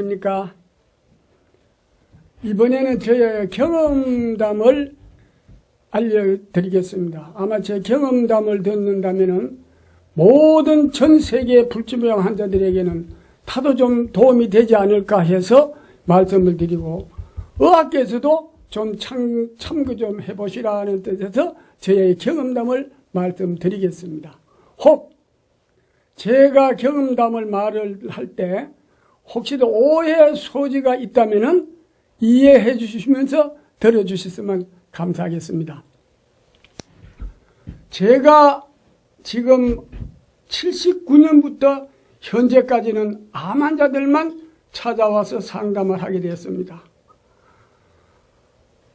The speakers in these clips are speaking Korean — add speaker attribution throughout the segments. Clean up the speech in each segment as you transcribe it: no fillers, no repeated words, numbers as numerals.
Speaker 1: 안녕하십니까. 이번에는 저의 경험담을 알려드리겠습니다. 아마 제 경험담을 듣는다면은 모든 전 세계 불치병 환자들에게는 타도 좀 도움이 되지 않을까 해서 말씀을 드리고, 의학계에서도 좀 참고 좀 해보시라는 뜻에서 저의 경험담을 말씀드리겠습니다. 혹 제가 경험담을 말을 할 때 혹시도 오해 소지가 있다면은 이해해 주시면서 들어주셨으면 감사하겠습니다. 제가 지금 79년부터 현재까지는 암 환자들만 찾아와서 상담을 하게 되었습니다.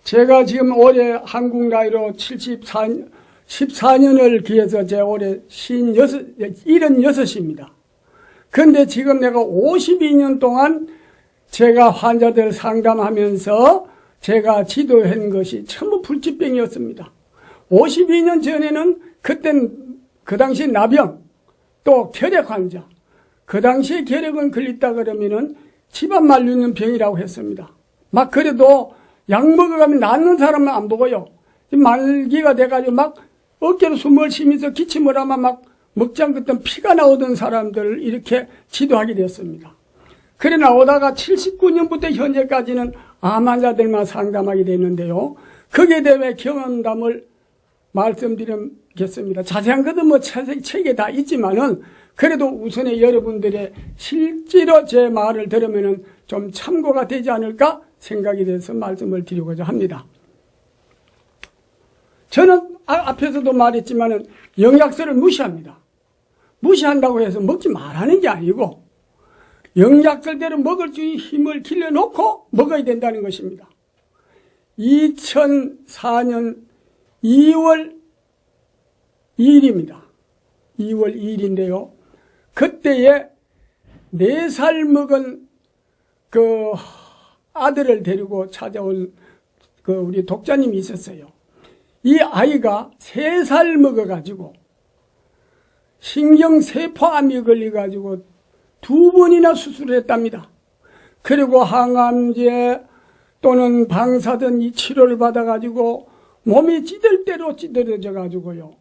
Speaker 1: 제가 지금 올해 한국 나이로 14년을 기해서 제 올해 76입니다. 그런데 지금 내가 52년 동안 제가 환자들 상담하면서 제가 지도한 것이 전부 불치병이었습니다. 52년 전에는 그 당시 나병, 또 결핵 환자, 그 당시에 결핵은 걸렸다 그러면은 집안 말리는 병이라고 했습니다. 막 그래도 약 먹어가면 낫는 사람은 안 보고요. 말기가 돼가지고 막 어깨로 숨을 쉬면서 기침을 하면 막 먹지 않겠던 피가 나오던 사람들을 이렇게 지도하게 되었습니다. 그래 나오다가 79년부터 현재까지는 암 환자들만 상담하게 됐는데요. 거기에 대해 경험담을 말씀드리겠습니다. 자세한 것은 뭐 책에 다 있지만은 그래도 우선에 여러분들의 실제로 제 말을 들으면은 좀 참고가 되지 않을까 생각이 돼서 말씀을 드리고자 합니다. 저는 앞에서도 말했지만은 영양소를 무시합니다. 무시한다고 해서 먹지 말라는 게 아니고 영양소대로 먹을 수 있는 힘을 길러놓고 먹어야 된다는 것입니다. 2004년 2월 2일입니다. 2월 2일인데요. 그때에 4살 먹은 그 아들을 데리고 찾아온 그 우리 독자님이 있었어요. 이 아이가 3살 먹어가지고 신경세포암이 걸려가지고 2번이나 수술을 했답니다. 그리고 항암제 또는 방사선 이 치료를 받아가지고 몸이 찌들대로 찌들어져가지고요.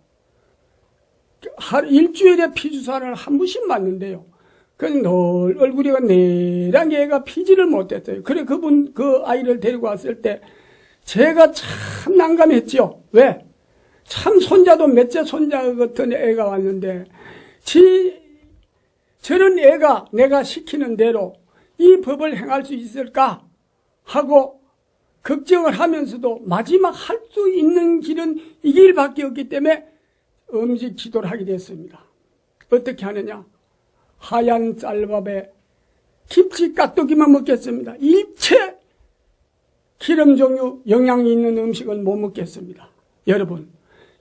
Speaker 1: 일주일에 피주사를 한 번씩 맞는데요. 그래서 늘 얼굴이 내란 게 애가 피지를 못했어요. 그래 그 아이를 데리고 왔을 때 제가 참 난감했죠. 왜? 참 손자도 몇째 손자 같은 애가 왔는데 저런 애가 내가 시키는 대로 이 법을 행할 수 있을까 하고 걱정을 하면서도 마지막 할 수 있는 길은 이 길밖에 없기 때문에 음식 기도를 하게 됐습니다. 어떻게 하느냐? 하얀 쌀밥에 김치 깍두기만 먹겠습니다. 일체 기름 종류 영양이 있는 음식은 못 먹겠습니다. 여러분,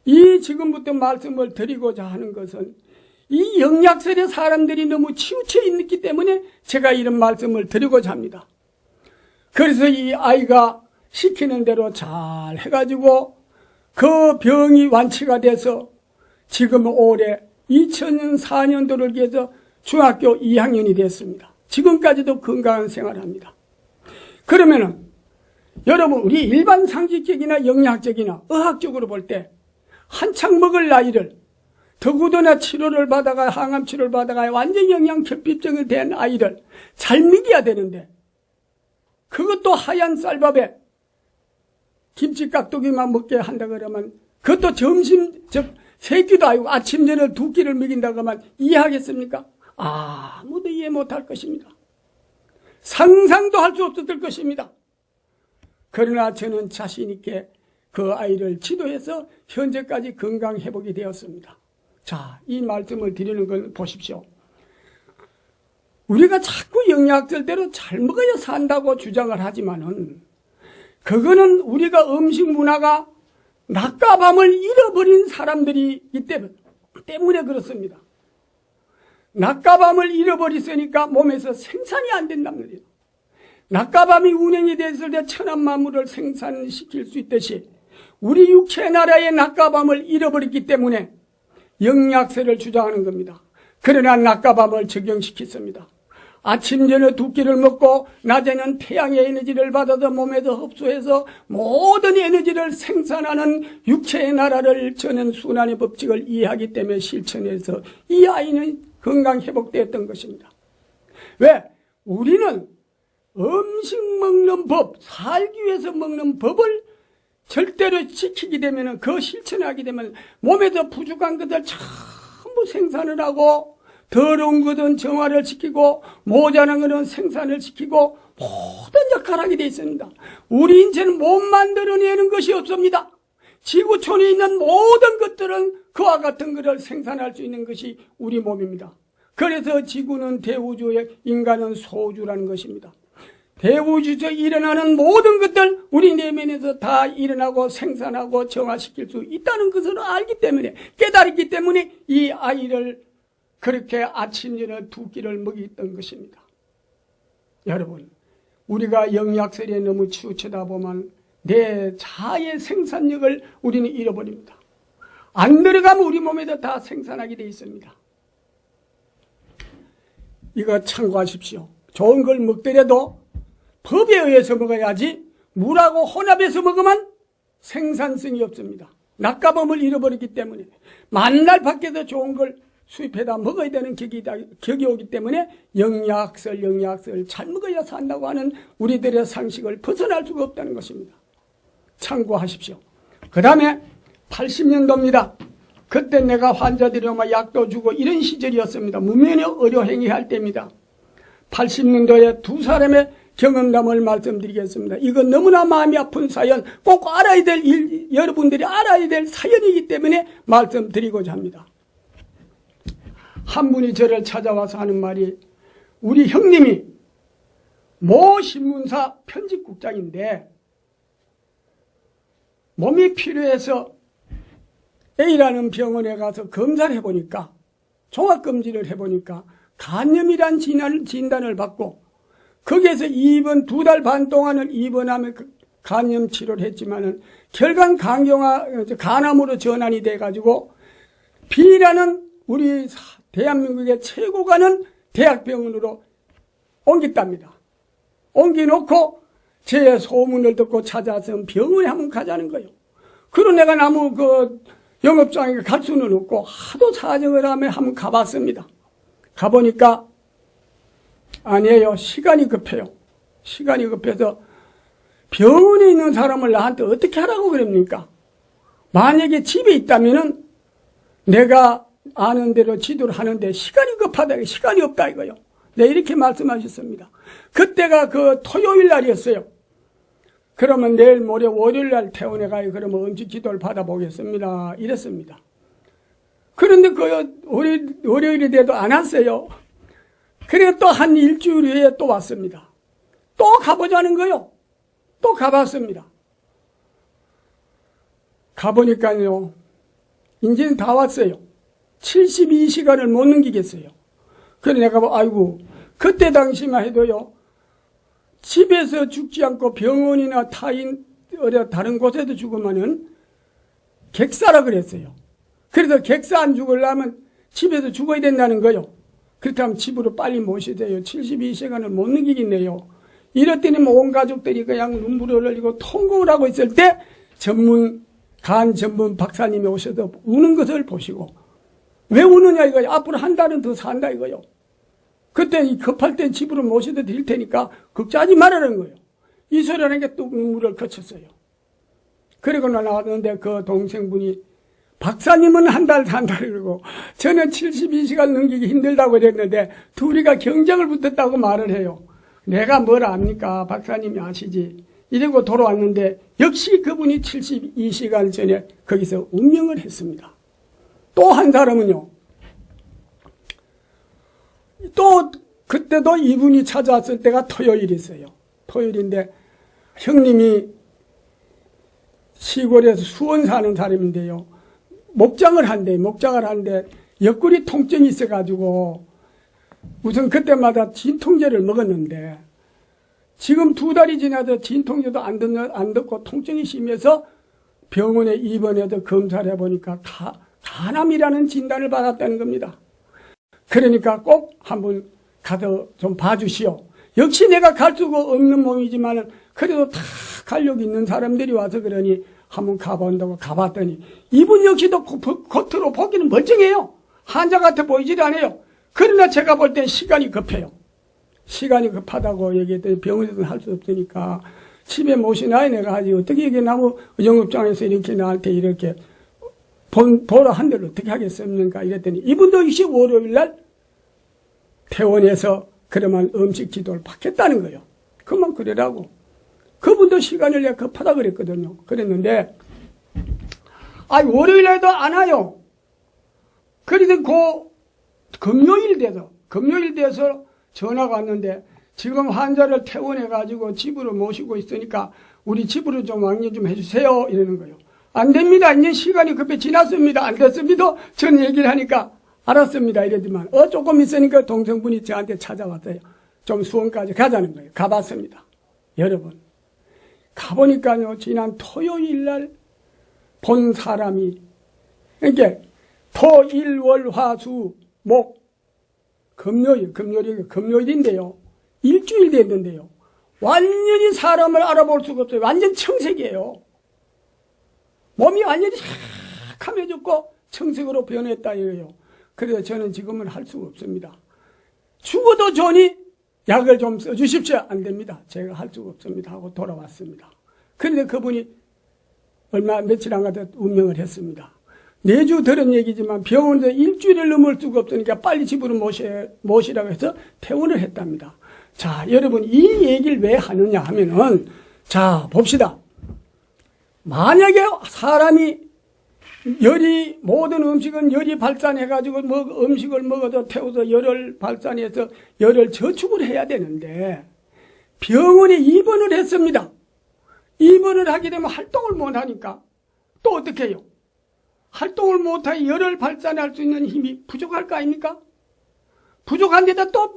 Speaker 1: 이 지금부터 말씀을 드리고자 하는 것은 이 영약설에 사람들이 너무 치우쳐 있기 때문에 제가 이런 말씀을 드리고자 합니다. 그래서 이 아이가 시키는 대로 잘 해가지고 그 병이 완치가 돼서 지금 올해 2004년도를 기해서 중학교 2학년이 됐습니다. 지금까지도 건강한 생활을 합니다. 그러면은 여러분, 우리 일반 상식적이나 영양적이나 의학적으로 볼 때 한창 먹을 나이를 더구나 치료를 받아가 항암 치료를 받아가 완전 영양 결핍증이 된 아이를 잘 먹여야 되는데 그것도 하얀 쌀밥에 김치 깍두기만 먹게 한다 그러면 그것도 세끼도 아니고 아침 저녁 2끼를 먹인다고 하면 이해하겠습니까? 아무도 이해 못할 것입니다. 상상도 할 수 없었을 것입니다. 그러나 저는 자신 있게 그 아이를 지도해서 현재까지 건강 회복이 되었습니다. 자, 이 말씀을 드리는 걸 보십시오. 우리가 자꾸 영양학설대로 잘 먹어야 산다고 주장을 하지만은 그거는 우리가 음식 문화가 낮과 밤을 잃어버린 사람들이기 때문에 그렇습니다. 낮과 밤을 잃어버렸으니까 몸에서 생산이 안 된단 말이에요. 낮과 밤이 운행이 됐을 때 천한 만물을 생산시킬 수 있듯이 우리 육체 나라의 낮과 밤을 잃어버렸기 때문에 영약세를 주장하는 겁니다. 그러나 낮과 밤을 적용시켰습니다. 아침 저녁 두 끼를 먹고 낮에는 태양의 에너지를 받아서 몸에서 흡수해서 모든 에너지를 생산하는 육체의 나라를 저는 순환의 법칙을 이해하기 때문에 실천해서 이 아이는 건강 회복되었던 것입니다. 왜? 우리는 음식 먹는 법, 살기 위해서 먹는 법을 절대로 지키게 되면, 그 실천하게 되면 몸에서 부족한 것을 전부 생산을 하고, 더러운 것은 정화를 시키고, 모자란 것은 생산을 시키고, 모든 역할을 하게 되어 있습니다. 우리 인체는 못 만들어내는 것이 없습니다. 지구촌에 있는 모든 것들은 그와 같은 것을 생산할 수 있는 것이 우리 몸입니다. 그래서 지구는 대우주에 인간은 소주라는 것입니다. 대우주에서 일어나는 모든 것들 우리 내면에서 다 일어나고 생산하고 정화시킬 수 있다는 것을 알기 때문에, 깨달았기 때문에 이 아이를 그렇게 아침 저녁 두 끼를 먹였던 것입니다. 여러분, 우리가 영약설에 너무 치우쳐다 보면 내 자아의 생산력을 우리는 잃어버립니다. 안 들어가면 우리 몸에도 다 생산하게 되어 있습니다. 이거 참고하십시오. 좋은 걸 먹더라도 법에 의해서 먹어야지, 물하고 혼합해서 먹으면 생산성이 없습니다. 낮과범을 잃어버리기 때문에 만날 밖에서 좋은 걸 수입해다 먹어야 되는 격이 오기 때문에 영약설 잘 먹어야 산다고 하는 우리들의 상식을 벗어날 수가 없다는 것입니다. 참고하십시오. 그 다음에 80년도입니다. 그때 내가 환자들이 오면 약도 주고 이런 시절이었습니다. 무면허 의료행위 할 때입니다. 80년도에 두 사람의 경험담을 말씀드리겠습니다. 이건 너무나 마음이 아픈 사연, 꼭 알아야 될 여러분들이 알아야 될 사연이기 때문에 말씀드리고자 합니다. 한 분이 저를 찾아와서 하는 말이, 우리 형님이 모 신문사 편집국장인데 몸이 필요해서 A라는 병원에 가서 검사를 해보니까, 종합검진을 해보니까 간염이란 진단을 받고, 거기에서 입원 2달 반 동안을 입원하며 간염 치료를 했지만은 결국 간암으로 전환이 돼가지고 B라는 우리 대한민국의 최고 가는 대학병원으로 옮겼답니다. 옮겨놓고 제 소문을 듣고 찾아서 병원에 한번 가자는 거예요. 그럼 내가 영업장에 갈 수는 없고 하도 사정을 하며 한번 가봤습니다. 가보니까 아니에요. 시간이 급해요. 시간이 급해서 병원에 있는 사람을 나한테 어떻게 하라고 그럽니까? 만약에 집에 있다면은 내가 아는 대로 지도를 하는데 시간이 급하다, 시간이 없다 이거요. 네, 이렇게 말씀하셨습니다. 그때가 그 토요일 날이었어요. 그러면 내일 모레 월요일 날 퇴원해 가요. 그러면 언제 기도를 받아보겠습니다. 이랬습니다. 그런데 월요일이 돼도 안 왔어요. 그래서 또 한 일주일 후에 또 왔습니다. 또 가보자는 거요. 또 가봤습니다. 가보니까요, 이제는 다 왔어요. 72시간을 못 넘기겠어요. 그래서 내가 아이고, 그때 당시만 해도요, 집에서 죽지 않고 병원이나 다른 곳에도 죽으면은 객사라 그랬어요. 그래서 객사 안 죽으려면 집에서 죽어야 된다는 거요. 그렇다면 집으로 빨리 모셔야 돼요. 72시간을 못 넘기겠네요. 이랬더니 온 가족들이 그냥 눈물을 흘리고 통곡을 하고 있을 때 간 전문 박사님이 오셔서 우는 것을 보시고, 왜 우느냐 이거요. 앞으로 한 달은 더 산다 이거요. 그때 급할 땐 집으로 모셔도 될 테니까 걱정하지 말라는 거예요. 이 소리를 하는 게 또 눈물을 거쳤어요. 그리고 나왔는데 그 동생분이, 박사님은 한 달 산다 그러고 저는 72시간 넘기기 힘들다고 그랬는데 둘이가 경쟁을 붙었다고 말을 해요. 내가 뭘 압니까? 박사님이 아시지. 이러고 돌아왔는데 역시 그분이 72시간 전에 거기서 운명을 했습니다. 또 한 사람은요, 또 그때도 이분이 찾아왔을 때가 토요일이었어요. 토요일인데 형님이 시골에서 수원 사는 사람인데요, 목장을 하는데 옆구리 통증이 있어가지고 우선 그때마다 진통제를 먹었는데 지금 2달이 지나서 진통제도 안 듣고 통증이 심해서 병원에 입원해서 검사를 해보니까 간암이라는 진단을 받았다는 겁니다. 그러니까 꼭 한번 가서 좀 봐주시오. 역시 내가 갈 수가 없는 몸이지만은 그래도 다 간력 있는 사람들이 와서 그러니 한번 가본다고 가봤더니 이분 역시도 겉으로 보기는 멀쩡해요. 환자 같아 보이질 않아요. 그러나 제가 볼 땐 시간이 급해요. 시간이 급하다고 얘기했더니 병원에서는 할 수 없으니까 집에 모시나요? 내가 하지. 어떻게 이게 나무 영업장에서 이렇게 나한테 이렇게 보라 한 대를 어떻게 하겠습니까? 이랬더니 이분도 역시 월요일날 퇴원해서 그러면 음식 기도를 받겠다는 거예요. 그만 그러라고. 그분도 시간을 내가 급하다 그랬거든요. 그랬는데, 월요일에도 안 와요. 그래도 금요일 돼서 전화가 왔는데, 지금 환자를 퇴원해가지고 집으로 모시고 있으니까, 우리 집으로 좀 왕래 좀 해주세요. 이러는 거예요. 안 됩니다. 이제 시간이 급해 지났습니다. 안 됐습니다. 전 얘기를 하니까, 알았습니다. 이러지만, 조금 있으니까 동생분이 저한테 찾아왔어요. 좀 수원까지 가자는 거예요. 가봤습니다. 여러분. 가보니까요, 지난 토요일 날 본 사람이, 그러니까, 토, 일, 월, 화, 수, 목, 금요일인데요. 일주일 됐는데요. 완전히 사람을 알아볼 수가 없어요. 완전 청색이에요. 몸이 완전히 삭함해졌고 청색으로 변했다 이거예요. 그래서 저는 지금은 할 수가 없습니다. 죽어도 좋으니 약을 좀 써주십시오. 안 됩니다. 제가 할 수가 없습니다. 하고 돌아왔습니다. 그런데 그분이 며칠 안 가다 운명을 했습니다. 내주 들은 얘기지만 병원에서 일주일을 넘을 수가 없으니까 빨리 집으로 모시라고 해서 퇴원을 했답니다. 자, 여러분 이 얘기를 왜 하느냐 하면은, 자, 봅시다. 만약에 사람이 모든 음식은 열이 발산해가지고 음식을 먹어도 태워서 열을 발산해서 열을 저축을 해야 되는데, 병원에 입원을 했습니다. 입원을 하게 되면 활동을 못하니까 또 어떻게 해요? 활동을 못하여 열을 발산할 수 있는 힘이 부족할 거 아닙니까? 부족한데다 또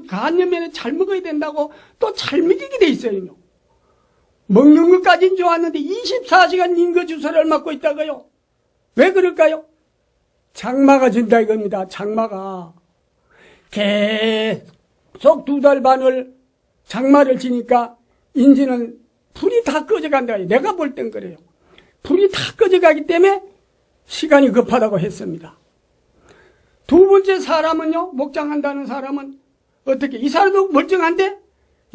Speaker 1: 간염에는 잘 먹어야 된다고 또 잘 먹이게 돼 있어요. 먹는 것까지는 좋았는데 24시간 링거주사를 맞고 있다고요. 왜 그럴까요? 장마가 진다 이겁니다. 장마가 계속 2달 반을 장마를 지니까 인지는 불이 다 꺼져간다. 내가 볼 땐 그래요. 불이 다 꺼져가기 때문에 시간이 급하다고 했습니다. 두 번째 사람은요, 목장한다는 사람은 어떻게, 이 사람도 멀쩡한데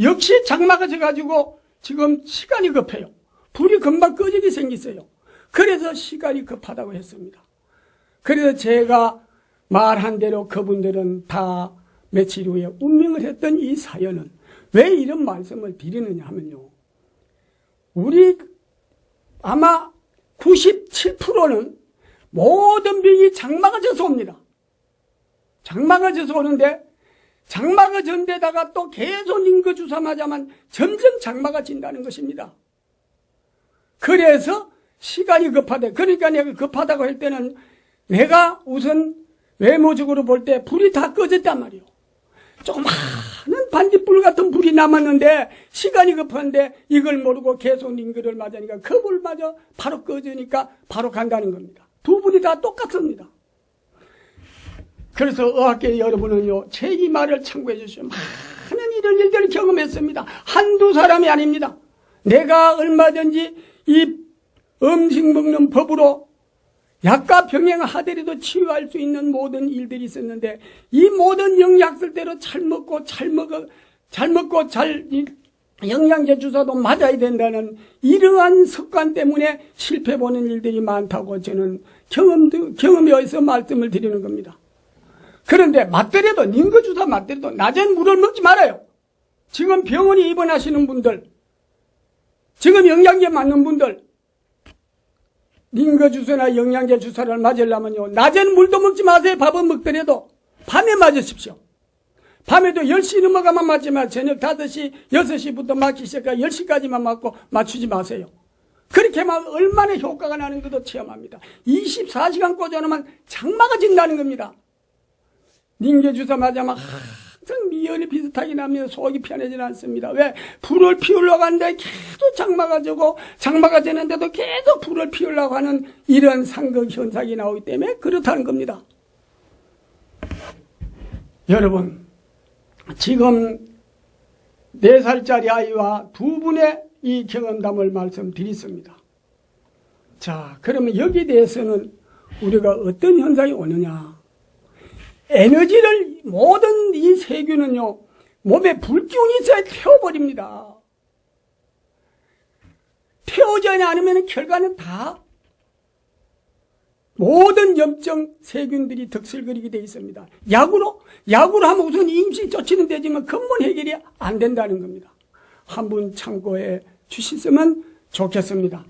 Speaker 1: 역시 장마가 져가지고 지금 시간이 급해요. 불이 금방 꺼지게 생겼어요. 그래서 시간이 급하다고 했습니다. 그래서 제가 말한 대로 그분들은 다 며칠 후에 운명을 했던 이 사연은 왜 이런 말씀을 드리느냐 하면요. 우리 아마 97%는 모든 병이 장마가 져서 옵니다. 장마가 져서 오는데 장마가 전데다가 또 계속 링거주사 맞아만 점점 장마가 진다는 것입니다. 그래서 시간이 급하대. 그러니까 내가 급하다고 할 때는 내가 우선 외모적으로 볼 때 불이 다 꺼졌단 말이에요. 조그마한 반딧불 같은 불이 남았는데 시간이 급한데 이걸 모르고 계속 링거를 맞으니까 그 불마저 바로 꺼지니까 바로 간다는 겁니다. 두 분이 다 똑같습니다. 그래서 의학계 여러분은요, 제 이 말을 참고해 주시오. 많은 이런 일들을 경험했습니다. 한두 사람이 아닙니다. 내가 얼마든지 이 음식 먹는 법으로 약과 병행을 하더라도 치유할 수 있는 모든 일들이 있었는데, 이 모든 영양술대로 잘 먹고 영양제 주사도 맞아야 된다는 이러한 습관 때문에 실패 보는 일들이 많다고 저는 경험에서 말씀을 드리는 겁니다. 그런데 맞더라도, 링거주사 맞더라도 낮엔 물을 먹지 말아요. 지금 병원에 입원하시는 분들, 지금 영양제 맞는 분들, 링거주사나 영양제 주사를 맞으려면요, 낮에는 물도 먹지 마세요. 밥은 먹더라도 밤에 맞으십시오. 밤에도 10시 넘어가만 맞지 마세요. 저녁 5시, 6시부터 맞기 시작해 10시까지만 맞고 맞추지 마세요. 그렇게 하면 얼마나 효과가 나는 것도 체험합니다. 24시간 꽂아놓으면 장마가 진다는 겁니다. 링거주사 맞으면 항상 미연이 비슷하게 나면 속이 편해지지 않습니다. 왜? 불을 피우려고 하는데 계속 장마가 지고, 장마가 되는데도 계속 불을 피우려고 하는 이런 상극 현상이 나오기 때문에 그렇다는 겁니다. 여러분, 지금 4살짜리 아이와 두 분의 이 경험담을 말씀드렸습니다. 자, 그러면 여기에 대해서는 우리가 어떤 현상이 오느냐? 에너지를 모든 이 세균은요, 몸에 불균이 있어야 태워버립니다. 태워지지 않으면 결과는 다 모든 염증 세균들이 득실거리게 되어 있습니다. 약으로 하면 우선 임시 조치는 되지만 근본 해결이 안 된다는 겁니다. 한번 참고해 주셨으면 좋겠습니다.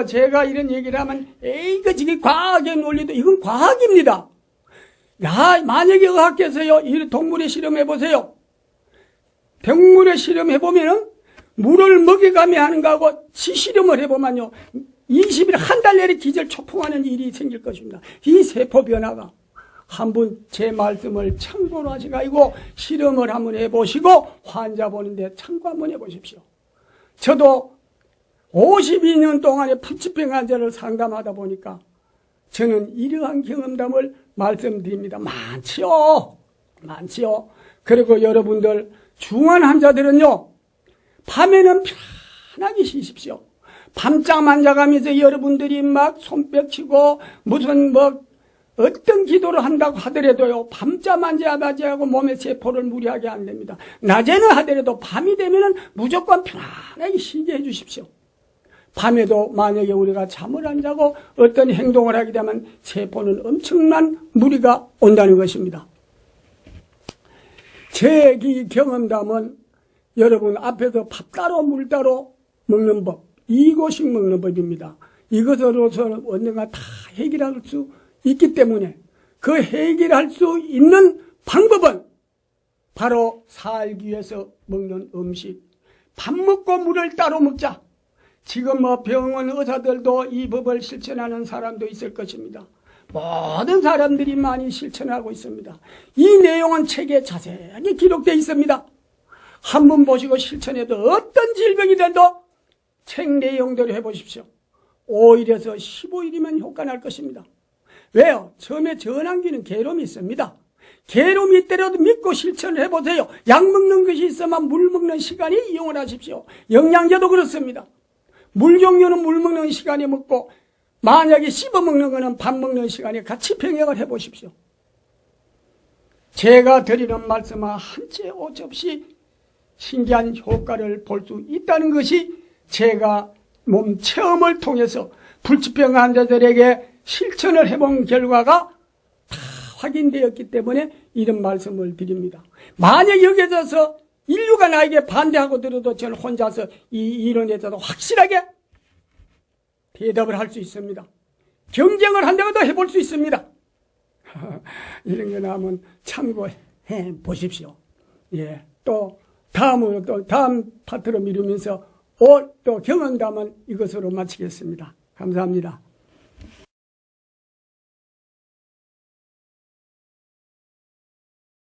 Speaker 1: 제가 이런 얘기를 하면, 지금 과학의 논리도, 이건 과학입니다. 만약에 의학계에서요, 이 동물에 실험해보세요. 동물에 실험해보면은, 물을 먹여가며 하는 거하고, 실험을 해보면요, 20일, 한 달 내에 기절 초풍하는 일이 생길 것입니다. 이 세포 변화가. 한번 제 말씀을 참고로 하시고, 실험을 한번 해보시고, 환자 보는데 참고 한번 해보십시오. 저도 52년 동안의 불치병 환자를 상담하다 보니까 저는 이러한 경험담을 말씀드립니다. 많지요. 그리고 여러분들 중환 환자들은요, 밤에는 편하게 쉬십시오. 밤잠 안 자가면서 여러분들이 막 손뼉치고 무슨 어떤 기도를 한다고 하더라도요, 밤잠 안 자고 몸의 세포를 무리하게 안 됩니다. 낮에는 하더라도 밤이 되면은 무조건 편안하게 쉬게 해주십시오. 밤에도 만약에 우리가 잠을 안 자고 어떤 행동을 하게 되면 세포는 엄청난 무리가 온다는 것입니다. 제 이 경험담은 여러분 앞에서 밥 따로 물 따로 먹는 법, 2고씩 먹는 법입니다. 이것으로서는 언젠가 다 해결할 수 있기 때문에 그 해결할 수 있는 방법은 바로 살기 위해서 먹는 음식. 밥 먹고 물을 따로 먹자. 지금 병원 의사들도 이 법을 실천하는 사람도 있을 것입니다. 모든 사람들이 많이 실천하고 있습니다. 이 내용은 책에 자세하게 기록되어 있습니다. 한번 보시고 실천해도 어떤 질병이라도 책 내용대로 해보십시오. 5일에서 15일이면 효과 날 것입니다. 왜요? 처음에 전환기는 괴로움이 있습니다. 괴로움이 있더라도 믿고 실천을 해보세요. 약 먹는 것이 있으면 물 먹는 시간에 이용을 하십시오. 영양제도 그렇습니다. 물 종류는 물 먹는 시간에 먹고 만약에 씹어 먹는 거는 밥 먹는 시간에 같이 병행을 해보십시오. 제가 드리는 말씀은 한채 오접시 신기한 효과를 볼 수 있다는 것이 제가 몸 체험을 통해서 불치병 환자들에게 실천을 해본 결과가 다 확인되었기 때문에 이런 말씀을 드립니다. 만약 여기에서 인류가 나에게 반대하고 들어도 저는 혼자서 이 이론에 대해서 확실하게 대답을 할 수 있습니다. 경쟁을 한다고도 해볼 수 있습니다. 이런 거 나오면 참고해 보십시오. 또 다음 파트로 미루면서 또 경험담은 이것으로 마치겠습니다. 감사합니다.